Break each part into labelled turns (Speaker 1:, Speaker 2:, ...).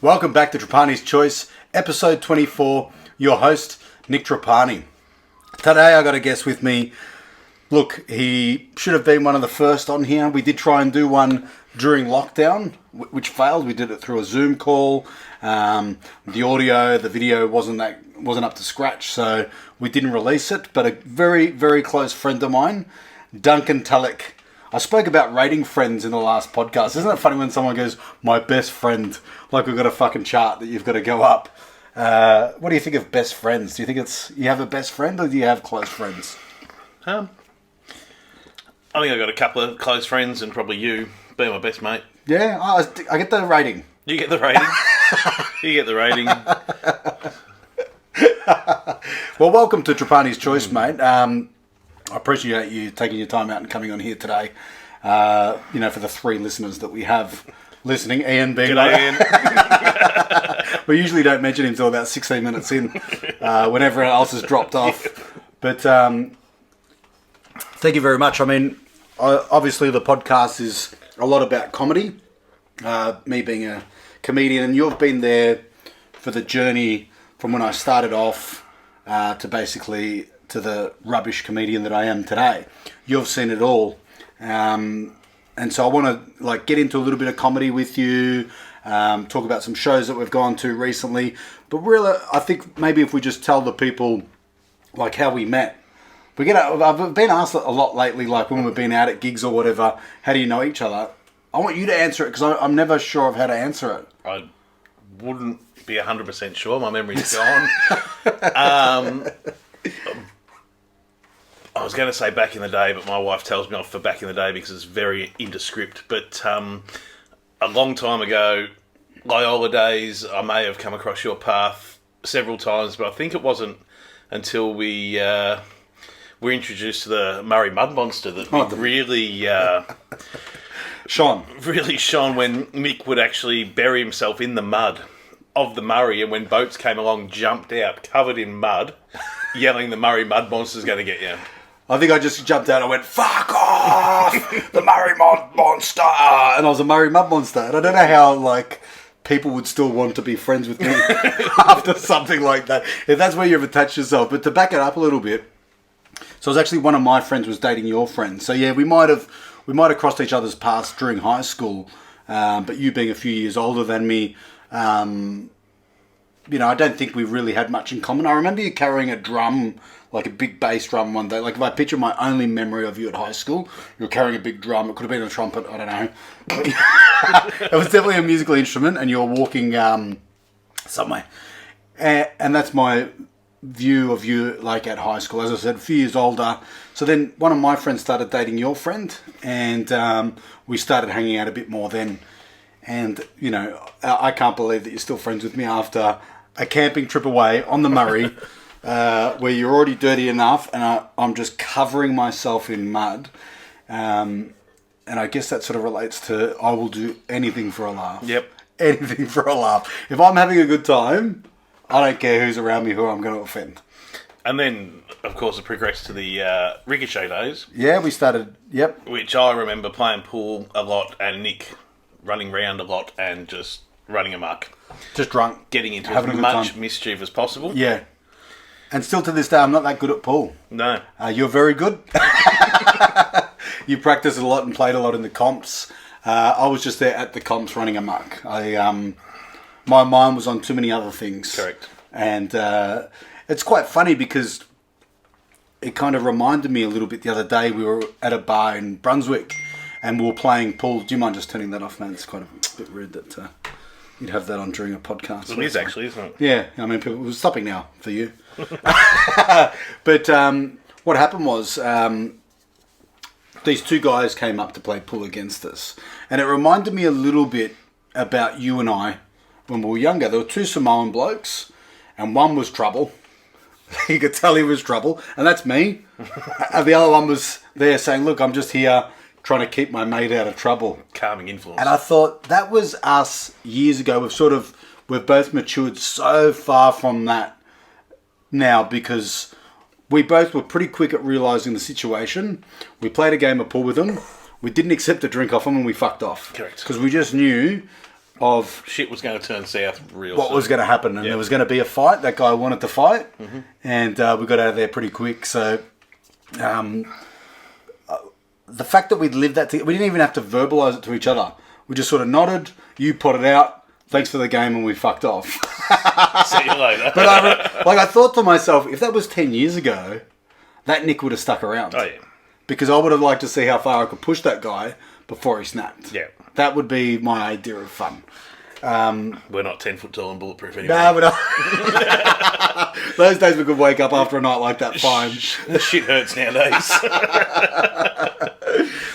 Speaker 1: Welcome back to Trapani's Choice, episode 24. Your host, Nick Trapani. Today I got a guest with me. Look, he should have been one of the first on here. We did try and do one during lockdown, which failed. We did it through a Zoom call. The audio, the video wasn't up to scratch, so we didn't release it. But a very, very close friend of mine, Duncan. I spoke about rating friends in the last podcast. Isn't it funny when someone goes, my best friend, like we've got a fucking chart that you've got to go up. What do you think of best friends? Do you think you have a best friend or do you have close friends?
Speaker 2: I think I've got a couple of close friends and probably you being my best mate.
Speaker 1: Yeah, I get the rating.
Speaker 2: You get the rating. You get the rating.
Speaker 1: Well, welcome to Trapani's Choice, mate. I appreciate you taking your time out and coming on here today. For the three listeners that we have listening, Ian being
Speaker 2: G'day, Ian.
Speaker 1: We usually don't mention him until about 16 minutes in, when everyone else has dropped off. But thank you very much. I mean, obviously the podcast is a lot about comedy, me being a comedian, and you've been there for the journey from when I started off to the rubbish comedian that I am today. You've seen it all. And so I want to get into a little bit of comedy with you, talk about some shows that we've gone to recently. But really, I think maybe if we just tell the people how we met. I've been asked a lot lately, when we've been out at gigs or whatever, how do you know each other? I want you to answer it because I'm never sure of how to answer it.
Speaker 2: I wouldn't be 100% sure. My memory's gone. I was going to say back in the day, but my wife tells me off for back in the day because it's very indescript. But a long time ago, Loyola days, I may have come across your path several times, but I think it wasn't until we were introduced to the Murray Mud Monster that really
Speaker 1: shone
Speaker 2: when Mick would actually bury himself in the mud of the Murray, and when boats came along, jumped out covered in mud, yelling, "The Murray Mud Monster's going to get you."
Speaker 1: I think I just jumped out and went, "Fuck off! The Murray Mud Monster!" And I was a Murray Mud Monster. And I don't know how, people would still want to be friends with me after something like that. If that's where you've attached yourself. But to back it up a little bit, so it was actually one of my friends was dating your friend. So yeah, we might have crossed each other's paths during high school. But you being a few years older than me, I don't think we really had much in common. I remember you carrying a drum, a big bass drum one day. If I picture my only memory of you at high school, you were carrying a big drum. It could have been a trumpet, I don't know. It was definitely a musical instrument, and you were walking somewhere. And that's my view of you, at high school. As I said, a few years older. So then one of my friends started dating your friend, and we started hanging out a bit more then. And, I can't believe that you're still friends with me after a camping trip away on the Murray, where you're already dirty enough, and I'm just covering myself in mud. And I guess that sort of relates to I will do anything for a laugh.
Speaker 2: Yep.
Speaker 1: Anything for a laugh. If I'm having a good time, I don't care who's around me who I'm going to offend.
Speaker 2: And then, of course, it progressed to the Ricochet days.
Speaker 1: Yeah, we started, yep.
Speaker 2: Which I remember playing pool a lot and Nick running around a lot and just running amok.
Speaker 1: Just drunk.
Speaker 2: Getting into as much mischief as possible.
Speaker 1: Yeah. And still to this day, I'm not that good at pool.
Speaker 2: No.
Speaker 1: You're very good. You practiced a lot and played a lot in the comps. I was just there at the comps running amok. My mind was on too many other things.
Speaker 2: Correct.
Speaker 1: And it's quite funny because it kind of reminded me a little bit the other day. We were at a bar in Brunswick and we were playing pool. Do you mind just turning that off, man? It's quite a bit rude that you'd have that on during a podcast.
Speaker 2: It is actually, isn't it?
Speaker 1: Yeah. I mean, people, we're stopping now for you. But what happened was these two guys came up to play pool against us. And it reminded me a little bit about you and I when we were younger. There were two Samoan blokes and one was trouble. You could tell he was trouble. And that's me. And the other one was there saying, look, I'm just here trying to keep my mate out of trouble.
Speaker 2: Calming influence.
Speaker 1: And I thought that was us years ago. We've both matured so far from that now because we both were pretty quick at realising the situation. We played a game of pool with them. we didn't accept a drink off them and we fucked off.
Speaker 2: Correct.
Speaker 1: Because we just knew of
Speaker 2: Shit was going to turn south real
Speaker 1: what
Speaker 2: soon.
Speaker 1: was going to happen, and there was going to be a fight. That guy wanted to fight, and we got out of there pretty quick. So, the fact that we'd lived that together, we didn't even have to verbalise it to each other. We just sort of nodded, you potted out, thanks for the game, and we fucked off.
Speaker 2: See you later.
Speaker 1: But I thought to myself, if that was 10 years ago, that Nick would have stuck around.
Speaker 2: Oh, yeah.
Speaker 1: Because I would have liked to see how far I could push that guy before he snapped.
Speaker 2: Yeah.
Speaker 1: That would be my idea of fun.
Speaker 2: We're not 10 foot tall and bulletproof anymore.
Speaker 1: No, but those days we could wake up after a night like that fine.
Speaker 2: Shit hurts nowadays.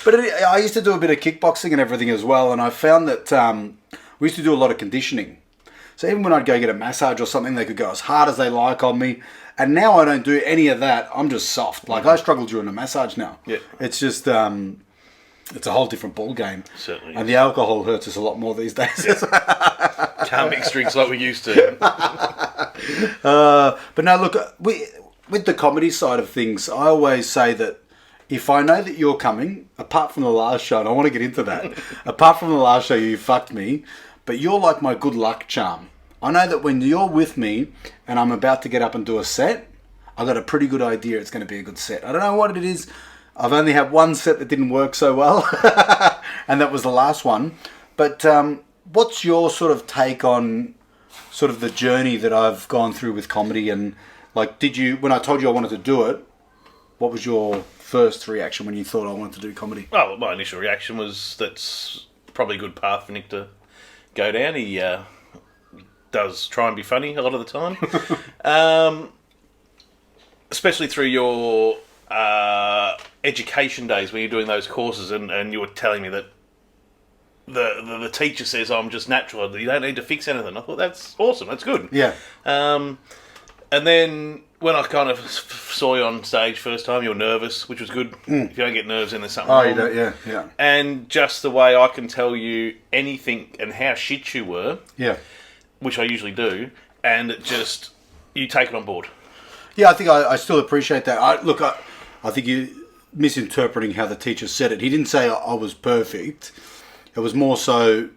Speaker 1: But I used to do a bit of kickboxing and everything as well, and I found that we used to do a lot of conditioning. So even when I'd go get a massage or something, they could go as hard as they like on me. And now I don't do any of that. I'm just soft. Like, I struggle during a massage now.
Speaker 2: Yeah.
Speaker 1: It's just, it's a whole different ball game.
Speaker 2: Certainly.
Speaker 1: And the alcohol hurts us a lot more these days.
Speaker 2: Yeah. Can't mix drinks like we used to.
Speaker 1: But no, look, with the comedy side of things, I always say that if I know that you're coming, apart from the last show, and I want to get into that, apart from the last show, you fucked me, but you're like my good luck charm. I know that when you're with me and I'm about to get up and do a set, I've got a pretty good idea it's going to be a good set. I don't know what it is. I've only had one set that didn't work so well, and that was the last one. But what's your sort of take on sort of the journey that I've gone through with comedy? And like, when I told you I wanted to do it, what was your first reaction when you thought I wanted to do comedy?
Speaker 2: Well, my initial reaction was that's probably a good path for Nick to go down. He does try and be funny a lot of the time. Especially through your education days when you're doing those courses, and you were telling me that the teacher says, I'm just natural, you don't need to fix anything. I thought, that's awesome, that's good.
Speaker 1: Yeah.
Speaker 2: And then when I kind of saw you on stage first time, you were nervous, which was good. If you don't get nerves, then there's something wrong.
Speaker 1: You don't, yeah.
Speaker 2: And just the way I can tell you anything and how shit you were,
Speaker 1: Yeah.
Speaker 2: which I usually do, and it just, you take it on board.
Speaker 1: Yeah, I think I still appreciate that. I think you're misinterpreting how the teacher said it. He didn't say I was perfect. It was more so,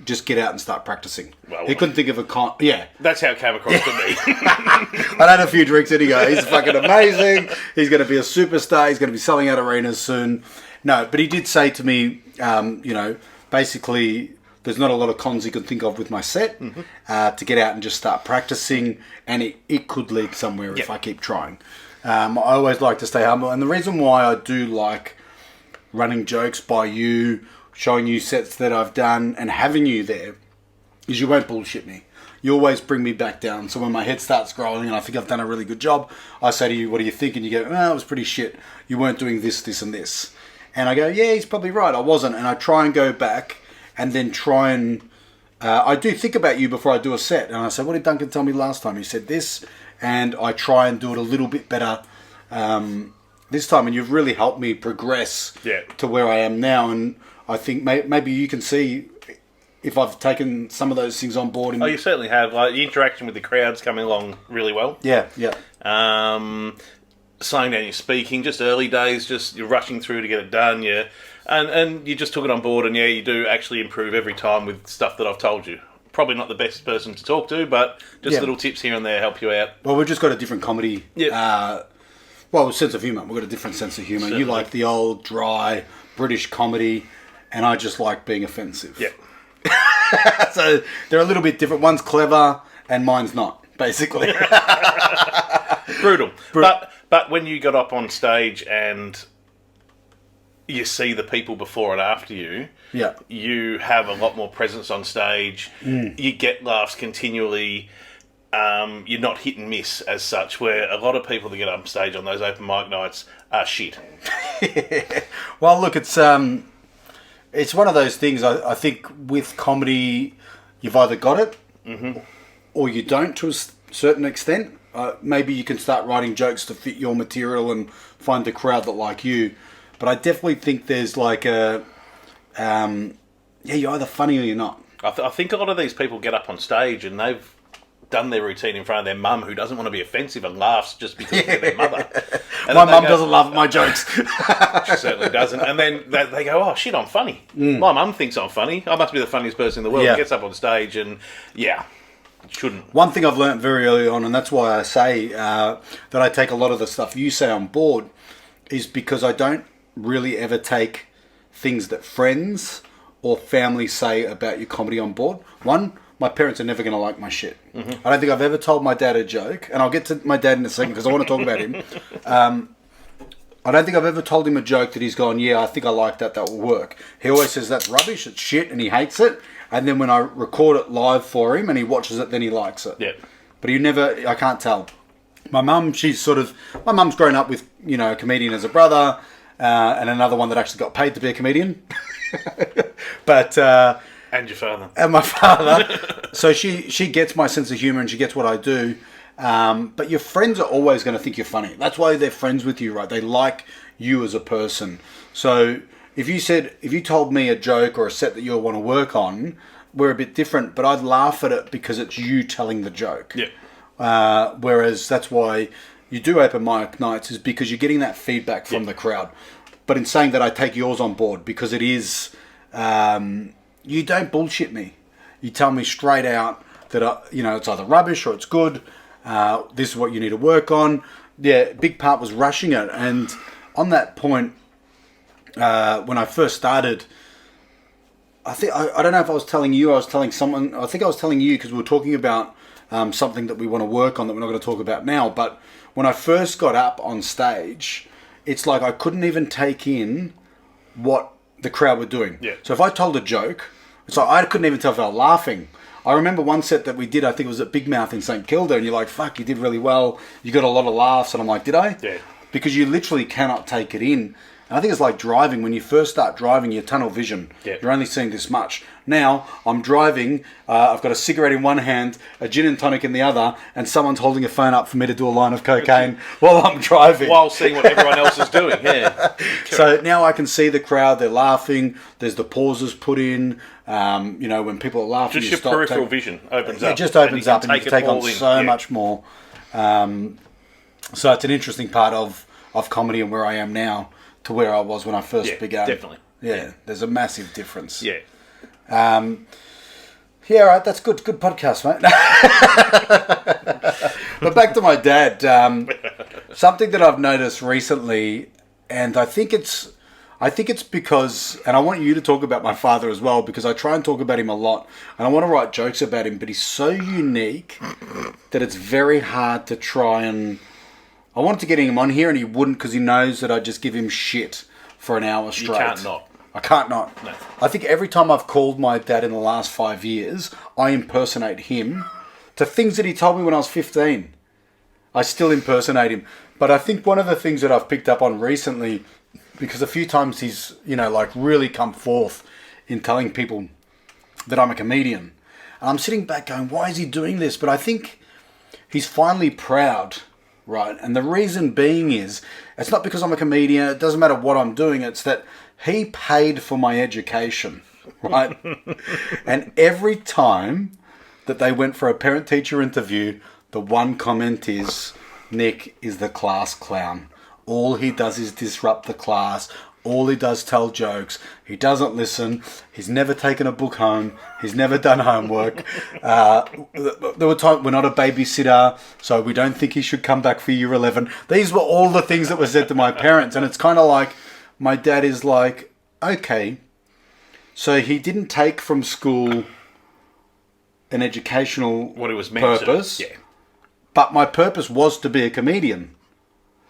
Speaker 1: just get out and start practicing.
Speaker 2: Well,
Speaker 1: he couldn't think of yeah.
Speaker 2: That's how it came across to me.
Speaker 1: I had a few drinks and he goes, he's fucking amazing. He's going to be a superstar. He's going to be selling out arenas soon. No, but he did say to me, basically, there's not a lot of cons he could think of with my set to get out and just start practicing, and it could lead somewhere if I keep trying. I always like to stay humble, and the reason why I do like running jokes by you, showing you sets that I've done, and having you there, is you won't bullshit me. You always bring me back down. So when my head starts growing and I think I've done a really good job, I say to you, what do you think? And you go, it was pretty shit. You weren't doing this, this, and this. And I go, yeah, he's probably right. I wasn't. And I try and go back and then try and... I do think about you before I do a set. And I say, what did Duncan tell me last time? He said this. And I try and do it a little bit better this time. And you've really helped me progress to where I am now. And I think maybe you can see if I've taken some of those things on board.
Speaker 2: You certainly have. Like, the interaction with the crowd's coming along really well.
Speaker 1: Yeah.
Speaker 2: Slowing down your speaking, just early days, just you're rushing through to get it done, and you just took it on board, and you do actually improve every time with stuff that I've told you. Probably not the best person to talk to, but just little tips here and there help you out.
Speaker 1: Well, we've just got a different comedy, sense of humour. We've got a different sense of humour.
Speaker 2: Certainly.
Speaker 1: You like the old, dry, British comedy, and I just like being offensive.
Speaker 2: Yeah.
Speaker 1: So they're a little bit different. One's clever, and mine's not, basically.
Speaker 2: Brutal. But when you got up on stage and you see the people before and after you, you have a lot more presence on stage. You get laughs continually. You're not hit and miss as such, where a lot of people that get up on stage on those open mic nights are shit.
Speaker 1: Well, look, it's one of those things. I think with comedy, you've either got it or you don't to a certain extent. Maybe you can start writing jokes to fit your material and find the crowd that like you. But I definitely think there's like you're either funny or you're not.
Speaker 2: I think a lot of these people get up on stage and they've done their routine in front of their mum, who doesn't want to be offensive and laughs just because they're their mother. And
Speaker 1: my mum doesn't laugh at my jokes.
Speaker 2: She certainly doesn't. And then they go, oh, shit, I'm funny. My mum thinks I'm funny. I must be the funniest person in the world.
Speaker 1: Yeah.
Speaker 2: Gets up on stage and, shouldn't.
Speaker 1: One thing I've learnt very early on, and that's why I say that I take a lot of the stuff you say on board, is because I don't really ever take things that friends or family say about your comedy on board. One, my parents are never going to like my shit. Mm-hmm. I don't think I've ever told my dad a joke, and I'll get to my dad in a second because I want to talk about him. I don't think I've ever told him a joke that he's gone, yeah, I think I like that, that will work. He always says that's rubbish, it's shit, and he hates it. And then when I record it live for him and he watches it, then he likes it.
Speaker 2: Yeah.
Speaker 1: But I can't tell. My mum, my mum's grown up with, a comedian as a brother, and another one that actually got paid to be a comedian. But...
Speaker 2: and your father.
Speaker 1: And my father. So she gets my sense of humour and she gets what I do. But your friends are always going to think you're funny. That's why they're friends with you, right? They like you as a person. So... If you told me a joke or a set that you'll want to work on, we're a bit different, but I'd laugh at it because it's you telling the joke.
Speaker 2: Yeah.
Speaker 1: Whereas that's why you do open mic nights, is because you're getting that feedback from the crowd. But in saying that, I take yours on board because it is, you don't bullshit me. You tell me straight out that, it's either rubbish or it's good. This is what you need to work on. Yeah, big part was rushing it. And on that point, when I first started, I don't know if I was telling you, I was telling someone, I think I was telling you because we were talking about something that we want to work on that we're not going to talk about now. But when I first got up on stage, it's like I couldn't even take in what the crowd were doing.
Speaker 2: Yeah.
Speaker 1: So if I told a joke, it's like I couldn't even tell if they were laughing. I remember one set that we did, I think it was at Big Mouth in St Kilda, and you're like, fuck, you did really well. You got a lot of laughs. And I'm like, did I?
Speaker 2: Yeah. Because
Speaker 1: you literally cannot take it in. And I think it's like driving. When you first start driving, you're tunnel vision.
Speaker 2: Yeah.
Speaker 1: You're only seeing this much. Now, I'm driving, I've got a cigarette in one hand, a gin and tonic in the other, and someone's holding a phone up for me to do a line of cocaine while I'm driving.
Speaker 2: While seeing what everyone else is doing, yeah.
Speaker 1: So now I can see the crowd, they're laughing, there's the pauses put in, when people are laughing.
Speaker 2: Just your peripheral vision opens up.
Speaker 1: It just opens up and you can take on so much more. So it's an interesting part of comedy and where I am now to where I was when I first began.
Speaker 2: Definitely.
Speaker 1: Yeah, there's a massive difference.
Speaker 2: Yeah.
Speaker 1: All right, that's good. Good podcast, mate. But back to my dad. Something that I've noticed recently, and I think it's because, and I want you to talk about my father as well, because I try and talk about him a lot, and I want to write jokes about him, but he's so unique that it's very hard to try and... I wanted to get him on here, and he wouldn't because he knows that I just give him shit for an hour straight.
Speaker 2: You can't not.
Speaker 1: I can't not.
Speaker 2: No.
Speaker 1: I think every time I've called my dad in the last 5 years, I impersonate him to things that he told me when I was 15. I still impersonate him. But I think one of the things that I've picked up on recently, because a few times he's, really come forth in telling people that I'm a comedian. And I'm sitting back going, why is he doing this? But I think he's finally proud. Right, and the reason being is, it's not because I'm a comedian, it doesn't matter what I'm doing, it's that he paid for my education, right? And every time that they went for a parent-teacher interview, the one comment is, Nick is the class clown. All he does is disrupt the class. All he does tell jokes. He doesn't listen. He's never taken a book home. He's never done homework. There were times we're not a babysitter, so we don't think he should come back for year 11. These were all the things that were said to my parents, and it's kind of like my dad is like, okay, so he didn't take from school an educational
Speaker 2: what it was meant
Speaker 1: purpose,
Speaker 2: to. Yeah.
Speaker 1: But my purpose was to be a comedian.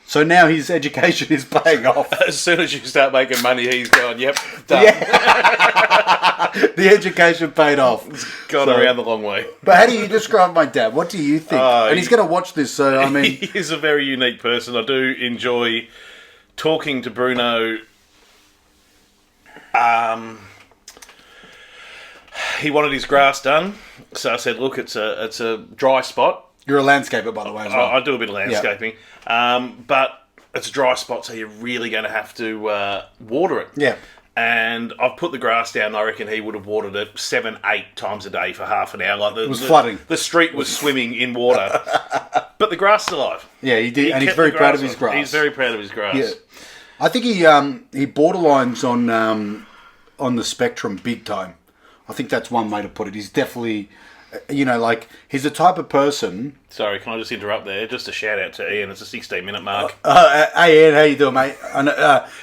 Speaker 1: So now his education is paying off.
Speaker 2: As soon as you start making money, he's going, yep, done.
Speaker 1: Yeah. The education paid off.
Speaker 2: It's gone around the long way.
Speaker 1: But how do you describe my dad? What do you think? And he's going to watch this, so I mean...
Speaker 2: He is a very unique person. I do enjoy talking to Bruno. He wanted his grass done, so I said, look, it's a dry spot.
Speaker 1: You're a landscaper, by the way, as well.
Speaker 2: I do a bit of landscaping. But it's a dry spot, so you're really going to have to water it.
Speaker 1: Yeah.
Speaker 2: And I've put the grass down. I reckon he would have watered it 7-8 times a day for half an hour. Like
Speaker 1: it was flooding.
Speaker 2: The street was swimming in water. But the grass is alive.
Speaker 1: Yeah, he did, and he's very proud of his grass.
Speaker 2: He's very proud of his grass.
Speaker 1: Yeah. I think he borderlines on the spectrum big time. I think that's one way to put it. He's definitely, he's the type of person.
Speaker 2: Sorry, can I just interrupt there? Just a shout out to Ian. It's a 16-minute mark.
Speaker 1: Hey Ian, how you doing, mate?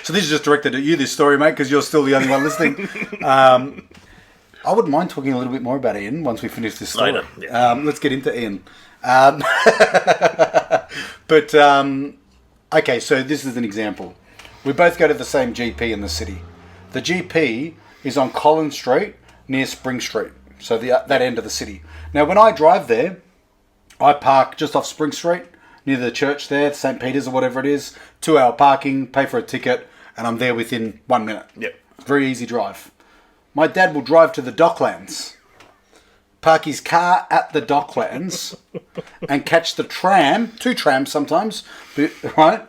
Speaker 1: So this is just directed at you, this story, mate, because you're still the only one listening. I wouldn't mind talking a little bit more about Ian once we finish this story.
Speaker 2: Later, yeah.
Speaker 1: Let's get into Ian. Okay, so this is an example. We both go to the same GP in the city. The GP is on Collins Street near Spring Street, so that end of the city. Now, when I drive there, I park just off Spring Street near the church there, St. Peter's or whatever it is. 2-hour parking, pay for a ticket, and I'm there within 1 minute.
Speaker 2: Yep.
Speaker 1: Very easy drive. My dad will drive to the Docklands, park his car at the Docklands, and catch the tram, 2 trams sometimes, right?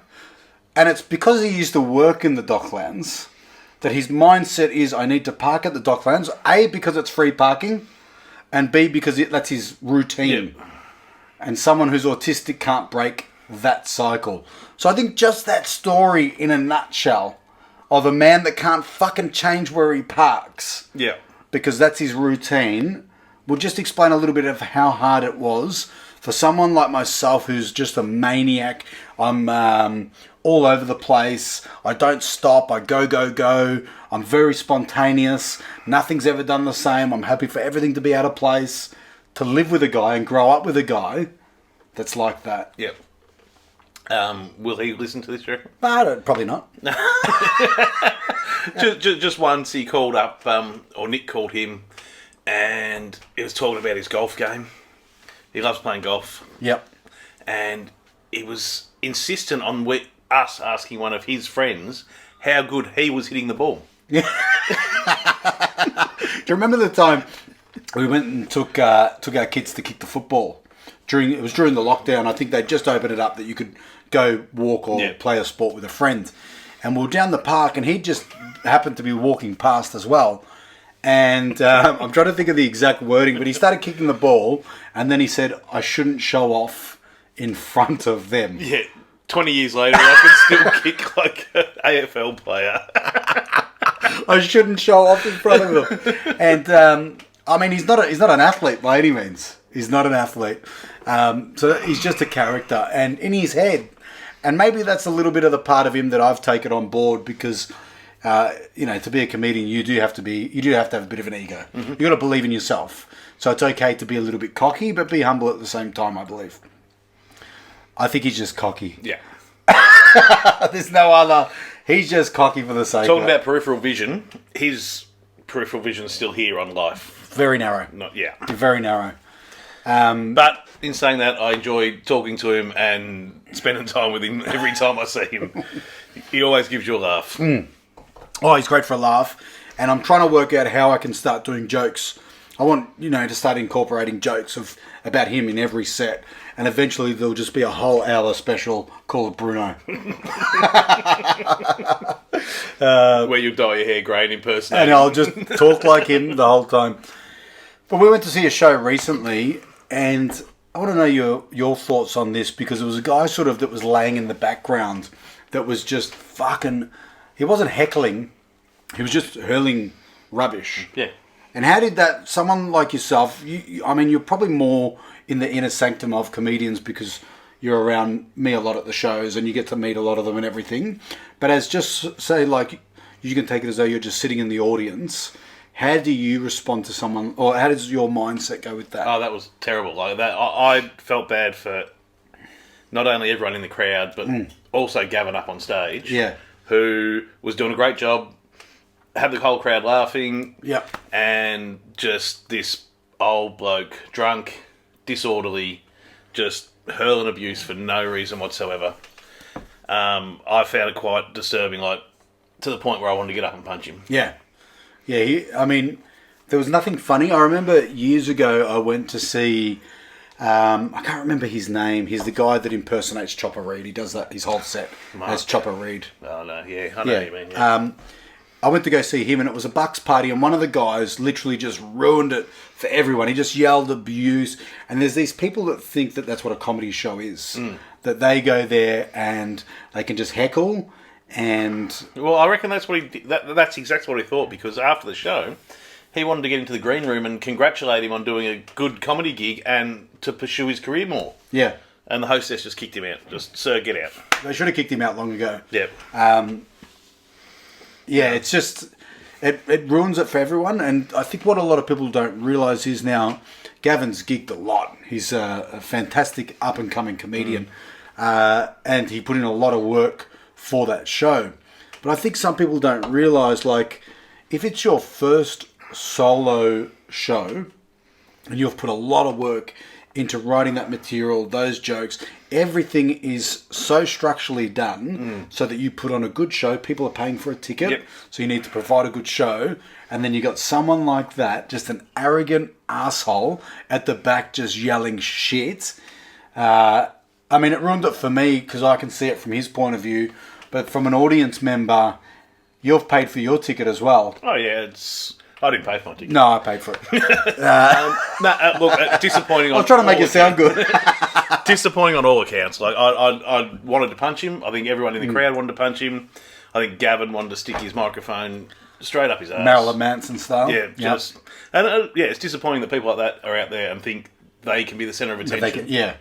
Speaker 1: And it's because he used to work in the Docklands that his mindset is, I need to park at the Docklands, A, because it's free parking, and B, because that's his routine.
Speaker 2: Yep.
Speaker 1: And someone who's autistic can't break that cycle. So I think just that story in a nutshell of a man that can't fucking change where he parks,
Speaker 2: Yeah.
Speaker 1: because that's his routine, will just explain a little bit of how hard it was for someone like myself who's just a maniac. I'm all over the place. I don't stop. I go. I'm very spontaneous. Nothing's ever done the same. I'm happy for everything to be out of place. To live with a guy and grow up with a guy that's like that.
Speaker 2: Yep. Will he listen to this, you reckon?
Speaker 1: Probably not.
Speaker 2: just once he called up, or Nick called him, and he was talking about his golf game. He loves playing golf.
Speaker 1: Yep.
Speaker 2: And he was insistent on us asking one of his friends how good he was hitting the ball.
Speaker 1: Do you remember the time we went and took our kids to kick the football? It was during the lockdown. I think they just opened it up that you could go walk or play a sport with a friend. And we were down the park, and he just happened to be walking past as well. And I'm trying to think of the exact wording, but he started kicking the ball, and then he said, I shouldn't show off in front of them.
Speaker 2: Yeah. 20 years later, I can still kick like an AFL player.
Speaker 1: I shouldn't show off in front of them. And I mean, he's not an athlete by any means. He's not an athlete. So he's just a character, and in his head, and maybe that's a little bit of the part of him that I've taken on board, because to be a comedian, you do have to have a bit of an ego. Mm-hmm. You got to believe in yourself. So it's okay to be a little bit cocky, but be humble at the same time, I believe. I think he's just cocky.
Speaker 2: Yeah.
Speaker 1: There's no other. He's just cocky for the sake of it.
Speaker 2: Talking about peripheral vision, his peripheral vision is still here on life.
Speaker 1: Very narrow. Very narrow.
Speaker 2: But in saying that, I enjoy talking to him and spending time with him every time I see him. He always gives you a laugh.
Speaker 1: Mm. Oh, he's great for a laugh. And I'm trying to work out how I can start doing jokes. I want, to start incorporating jokes about him in every set. And eventually there'll just be a whole hour special called Bruno.
Speaker 2: Where you dye your hair grey and impersonate.
Speaker 1: And I'll just talk like him the whole time. But we went to see a show recently, and I want to know your thoughts on this, because it was a guy sort of that was laying in the background that was just fucking... He wasn't heckling. He was just hurling rubbish.
Speaker 2: Yeah.
Speaker 1: And how did that... Someone like yourself... you're probably more in the inner sanctum of comedians because you're around me a lot at the shows and you get to meet a lot of them and everything. But as just say, like, you can take it as though you're just sitting in the audience. How do you respond to someone, or how does your mindset go with that?
Speaker 2: Oh, that was terrible. Like that, I felt bad for not only everyone in the crowd, but also Gavin up on stage.
Speaker 1: Yeah.
Speaker 2: Who was doing a great job, had the whole crowd laughing.
Speaker 1: Yep.
Speaker 2: And just this old bloke, drunk, disorderly, just hurling abuse for no reason whatsoever. I found it quite disturbing, like to the point where I wanted to get up and punch him.
Speaker 1: Yeah. Yeah, there was nothing funny. I remember years ago I went to see, I can't remember his name. He's the guy that impersonates Chopper Read. He does that, his whole set as Chopper Read.
Speaker 2: Oh, no, yeah, I know what you mean. Yeah.
Speaker 1: I went to go see him, and it was a Bucks party, and one of the guys literally just ruined it for everyone. He just yelled abuse, and there's these people that think that that's what a comedy show is, that they go there and they can just heckle, and
Speaker 2: Well, I reckon that's what that's exactly what he thought, because after the show, he wanted to get into the green room and congratulate him on doing a good comedy gig and to pursue his career more.
Speaker 1: yeah,
Speaker 2: And the hostess just kicked him out. Just, sir, get out.
Speaker 1: they should have kicked him out long ago.
Speaker 2: Yep.
Speaker 1: Yeah, it's just it ruins it for everyone, and I think what a lot of people don't realise is now Gavin's gigged a lot. He's a fantastic up and coming comedian, and he put in a lot of work for that show. But I think some people don't realise, like, if it's your first solo show and you've put a lot of work into writing that material, those jokes, everything is so structurally done so that you put on a good show. People are paying for a ticket,
Speaker 2: Yep.
Speaker 1: so you need to provide a good show. And then you got someone like that, just an arrogant asshole at the back just yelling shit. I mean, it ruined it for me because I can see it from his point of view. But from an audience member, you've paid for your ticket as well.
Speaker 2: Oh, yeah, I didn't pay for my ticket.
Speaker 1: No, I paid for it.
Speaker 2: Look, disappointing.
Speaker 1: I was trying to make it sound good.
Speaker 2: Disappointing on all accounts. Like I wanted to punch him. I think everyone in the crowd wanted to punch him. I think Gavin wanted to stick his microphone straight up his ass.
Speaker 1: Marilyn Manson style.
Speaker 2: Yeah, it's disappointing that people like that are out there and think they can be the centre of attention.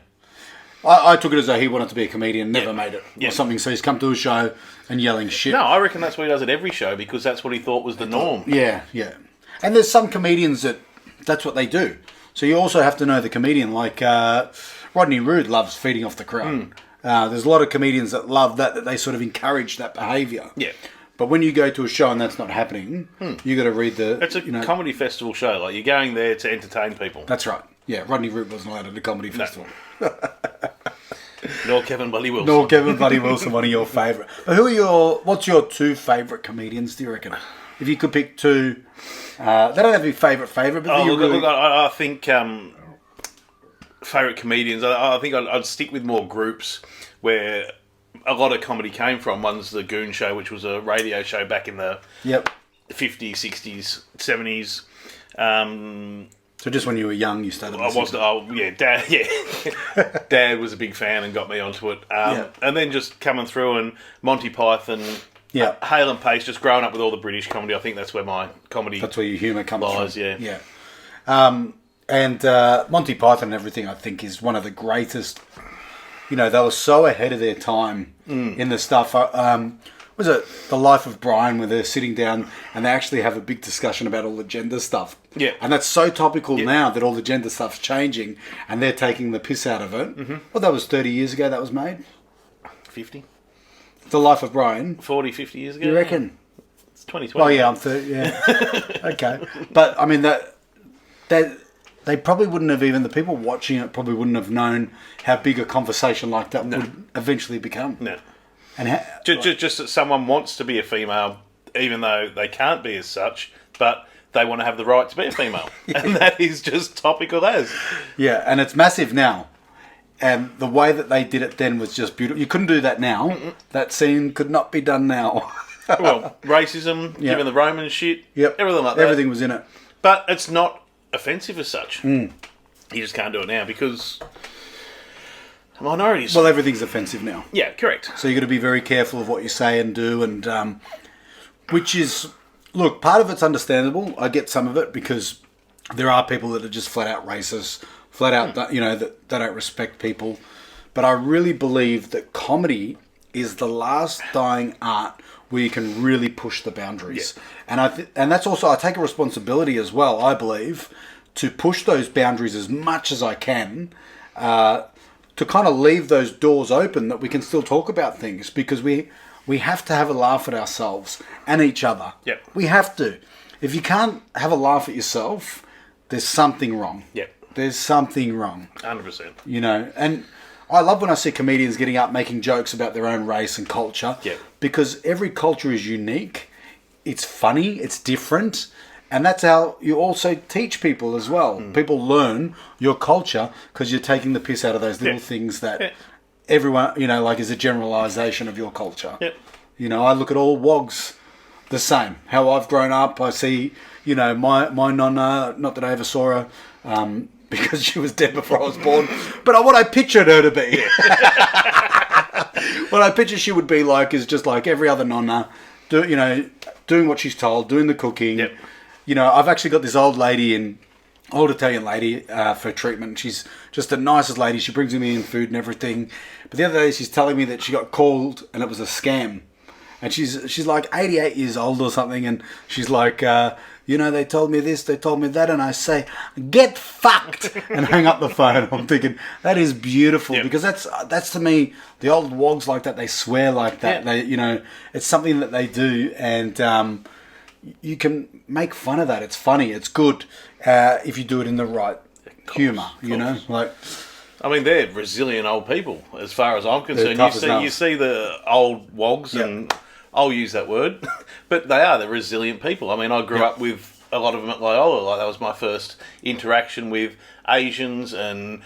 Speaker 1: I took it as though he wanted to be a comedian, never made it or something. So he's come to a show and yelling shit.
Speaker 2: No, I reckon that's what he does at every show because that's what he thought was the norm.
Speaker 1: Yeah. And there's some comedians that's what they do. So you also have to know the comedian. Like Rodney Rude loves feeding off the crowd. There's a lot of comedians that love that they sort of encourage that behaviour.
Speaker 2: Yeah.
Speaker 1: But when you go to a show and that's not happening, you got to read the...
Speaker 2: It's a comedy festival show. Like, you're going there to entertain people.
Speaker 1: That's right. Yeah, Rodney Root wasn't allowed at a comedy festival.
Speaker 2: Nor Kevin Buddy Wilson.
Speaker 1: Nor Kevin Buddy Wilson, one of your favourite. What's your two favourite comedians, do you reckon? If you could pick two... they don't have to be favourite, but...
Speaker 2: I think favourite comedians, I think I'd stick with more groups where a lot of comedy came from. One's The Goon Show, which was a radio show back in the 50s, 60s, 70s.
Speaker 1: So just when you were young, you started listening?
Speaker 2: Dad. Dad was a big fan and got me onto it. And then just coming through and Monty Python, Hale and Pace, just growing up with all the British comedy. I think that's where my comedy
Speaker 1: That's where your humour comes
Speaker 2: lies,
Speaker 1: from.
Speaker 2: Yeah.
Speaker 1: And Monty Python and everything, I think, is one of the greatest. You know, they were so ahead of their time in the stuff. Was it The Life of Brian, where they're sitting down and they actually have a big discussion about all the gender stuff?
Speaker 2: Yeah.
Speaker 1: And that's so topical now that all the gender stuff's changing and they're taking the piss out of it. Mm-hmm. Well, that was 30 years ago that was made.
Speaker 2: 50?
Speaker 1: The Life of Brian.
Speaker 2: 40, 50 years ago?
Speaker 1: You reckon?
Speaker 2: It's 2020.
Speaker 1: Oh, yeah, I'm 30, yeah. Okay. But, I mean, that they probably wouldn't have even, the people watching it probably wouldn't have known how big a conversation like that would eventually become.
Speaker 2: No.
Speaker 1: And
Speaker 2: just that someone wants to be a female, even though they can't be as such, but they want to have the right to be a female. And that is just topical as.
Speaker 1: Yeah, and it's massive now. And the way that they did it then was just beautiful. You couldn't do that now. Mm-mm. That scene could not be done now.
Speaker 2: Well, racism, given the Roman shit, everything like that.
Speaker 1: Everything was in it.
Speaker 2: But it's not offensive as such. You just can't do it now because minorities.
Speaker 1: Well, everything's offensive now.
Speaker 2: Yeah, correct.
Speaker 1: So you've got to be very careful of what you say and do, and which is, look, part of it's understandable. I get some of it because there are people that are just flat out racist, flat out that they don't respect people. But I really believe that comedy is the last dying art where you can really push the boundaries. Yeah. And that's also, I take a responsibility as well, I believe, to push those boundaries as much as I can, to kind of leave those doors open that we can still talk about things, because we have to have a laugh at ourselves and each other.
Speaker 2: Yep.
Speaker 1: We have to. If you can't have a laugh at yourself, there's something wrong.
Speaker 2: Yep.
Speaker 1: There's something wrong.
Speaker 2: 100%.
Speaker 1: You know, and I love when I see comedians getting up making jokes about their own race and culture.
Speaker 2: Yep.
Speaker 1: Because every culture is unique. It's funny. It's different. And that's how you also teach people as well. People learn your culture because you're taking the piss out of those little things that everyone, like is a generalisation of your culture.
Speaker 2: Yep.
Speaker 1: I look at all wogs. the same. How I've grown up, I see, my nonna, not that I ever saw her, because she was dead before I was born, but what I pictured her to be. What I picture she would be like is just like every other nonna, doing what she's told, doing the cooking.
Speaker 2: Yep.
Speaker 1: I've actually got this old Italian lady for treatment. She's just the nicest lady. She brings me in food and everything. But the other day she's telling me that she got called and it was a scam. And she's like 88 years old or something, and she's like, they told me this, they told me that, and I say, get fucked, and hang up the phone. I'm thinking, that is beautiful, because that's to me, the old wogs like that, they swear like that. They, it's something that they do, and you can make fun of that. It's funny, it's good, if you do it in the right humour, like...
Speaker 2: I mean, they're resilient old people, as far as I'm concerned. You see the old wogs, and I'll use that word, but they're resilient people. I mean, I grew up with a lot of them at Loyola. Like, that was my first interaction with Asians and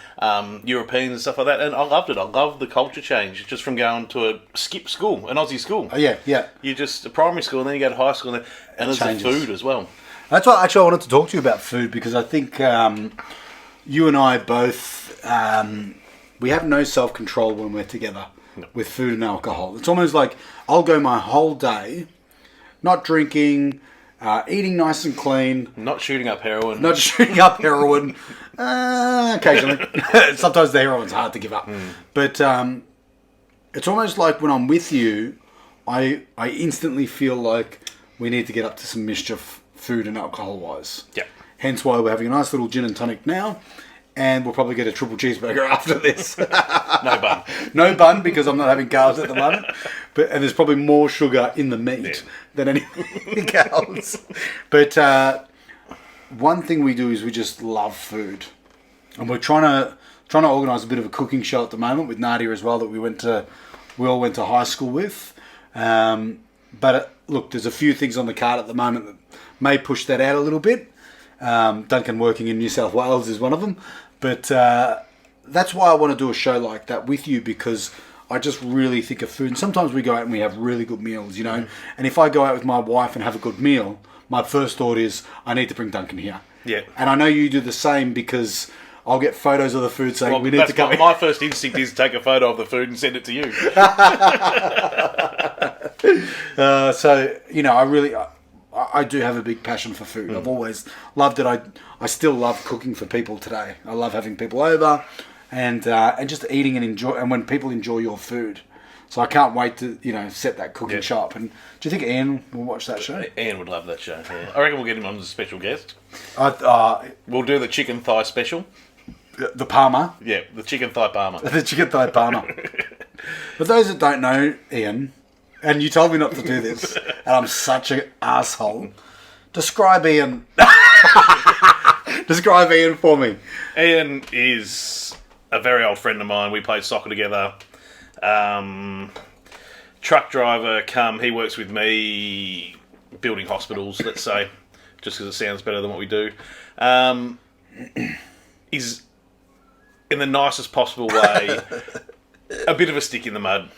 Speaker 2: Europeans and stuff like that, and I loved it. I loved the culture change, just from going to an Aussie school.
Speaker 1: Oh, yeah.
Speaker 2: You just, a primary school, and then you go to high school, and there's the food as well.
Speaker 1: That's why actually I wanted to talk to you about food, because I think you and I both, we have no self-control when we're together with food and alcohol. It's almost like I'll go my whole day not drinking, eating nice and clean.
Speaker 2: Not shooting up heroin.
Speaker 1: Occasionally. Sometimes the heroin's hard to give up. But it's almost like when I'm with you, I instantly feel like we need to get up to some mischief, food and alcohol-wise.
Speaker 2: Yeah.
Speaker 1: Hence why we're having a nice little gin and tonic now. And we'll probably get a triple cheeseburger after this.
Speaker 2: No bun.
Speaker 1: No bun, because I'm not having carbs at the moment. And there's probably more sugar in the meat than anything else. But one thing we do is we just love food. And we're trying to organise a bit of a cooking show at the moment with Nadia as well, that we all went to high school with. But look, there's a few things on the card at the moment that may push that out a little bit. Duncan working in New South Wales is one of them. But that's why I want to do a show like that with you, because I just really think of food. And sometimes we go out and we have really good meals, And if I go out with my wife and have a good meal, my first thought is, I need to bring Duncan here.
Speaker 2: Yeah.
Speaker 1: And I know you do the same, because I'll get photos of the food saying we need to come.
Speaker 2: My first instinct is to take a photo of the food and send it to you.
Speaker 1: I do have a big passion for food. I've always loved it. I still love cooking for people today. I love having people over and just eating and enjoy. And when people enjoy your food, so I can't wait to set that cooking shop. And do you think Ian will watch that show?
Speaker 2: Ian would love that show. Yeah. I reckon we'll get him on as a special guest.
Speaker 1: We'll
Speaker 2: do the chicken thigh special.
Speaker 1: The Parma.
Speaker 2: Yeah, the chicken thigh Parma.
Speaker 1: The chicken thigh Parma. For those that don't know Ian, and you told me not to do this, and I'm such an asshole. Describe Ian. Describe Ian for me.
Speaker 2: Ian is a very old friend of mine. We played soccer together. Truck driver he works with me building hospitals, let's say, just because it sounds better than what we do. He's, in the nicest possible way, a bit of a stick in the mud.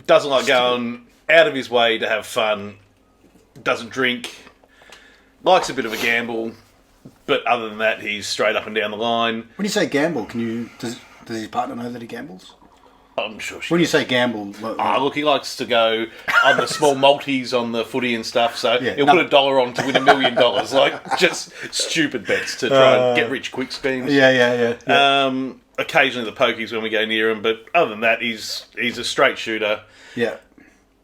Speaker 2: Doesn't like going out of his way to have fun. Doesn't drink. Likes a bit of a gamble. But other than that, he's straight up and down the line.
Speaker 1: When you say gamble, does his partner know that he gambles?
Speaker 2: I'm sure she
Speaker 1: When
Speaker 2: does.
Speaker 1: you say gamble...
Speaker 2: Look, he likes to go on the small multis on the footy and stuff, so he'll put $1 on to win $1 million. Like, just stupid bets to try and get rich quick schemes.
Speaker 1: Yeah.
Speaker 2: Occasionally the pokies when we go near him, but other than that, he's a straight shooter.
Speaker 1: Yeah.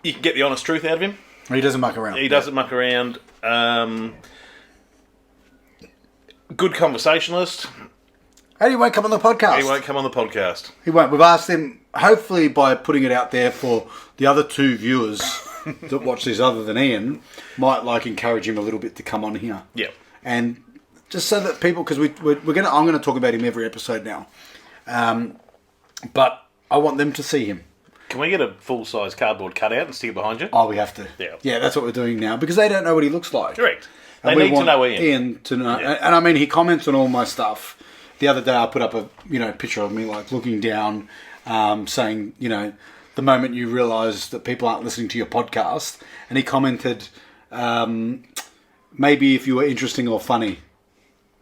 Speaker 2: You can get the honest truth out of him.
Speaker 1: He doesn't muck around.
Speaker 2: He doesn't muck around. Good conversationalist.
Speaker 1: And he won't come on the podcast.
Speaker 2: He won't come on the podcast.
Speaker 1: He won't. We've asked him, hopefully by putting it out there for the other 2 viewers that watch this other than Ian, might encourage him a little bit to come on here.
Speaker 2: Yeah.
Speaker 1: And just so that people, because I'm going to talk about him every episode now. But I want them to see him.
Speaker 2: Can we get a full-size cardboard cutout and stick it behind you?
Speaker 1: Oh, we have to.
Speaker 2: Yeah.
Speaker 1: Yeah, that's what we're doing now, because they don't know what he looks like.
Speaker 2: Correct.
Speaker 1: And
Speaker 2: they need to know Ian.
Speaker 1: Ian to know.
Speaker 2: Yeah.
Speaker 1: And I mean, he comments on all my stuff. The other day I put up a picture of me looking down, saying, the moment you realise that people aren't listening to your podcast, and he commented, maybe if you were interesting or funny,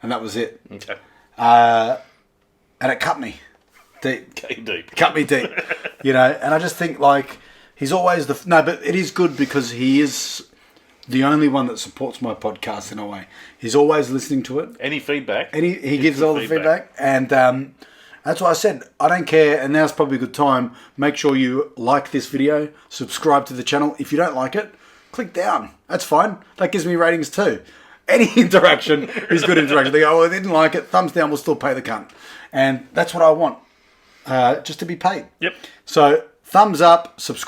Speaker 1: and that was it.
Speaker 2: Okay.
Speaker 1: And it cut me deep.
Speaker 2: Deep.
Speaker 1: Cut me deep. You know, and I just think like he's always but it is good because he is the only one that supports my podcast in a way. He's always listening to it.
Speaker 2: Any feedback?
Speaker 1: And he gives all the feedback. And that's why I said, I don't care, and now's probably a good time. Make sure you like this video, subscribe to the channel. If you don't like it, click down. That's fine. That gives me ratings too. Any interaction is good interaction. They go, oh, I didn't like it. Thumbs down, we'll still pay the cunt. And that's what I want, just to be paid.
Speaker 2: Yep.
Speaker 1: So, thumbs up, subscribe.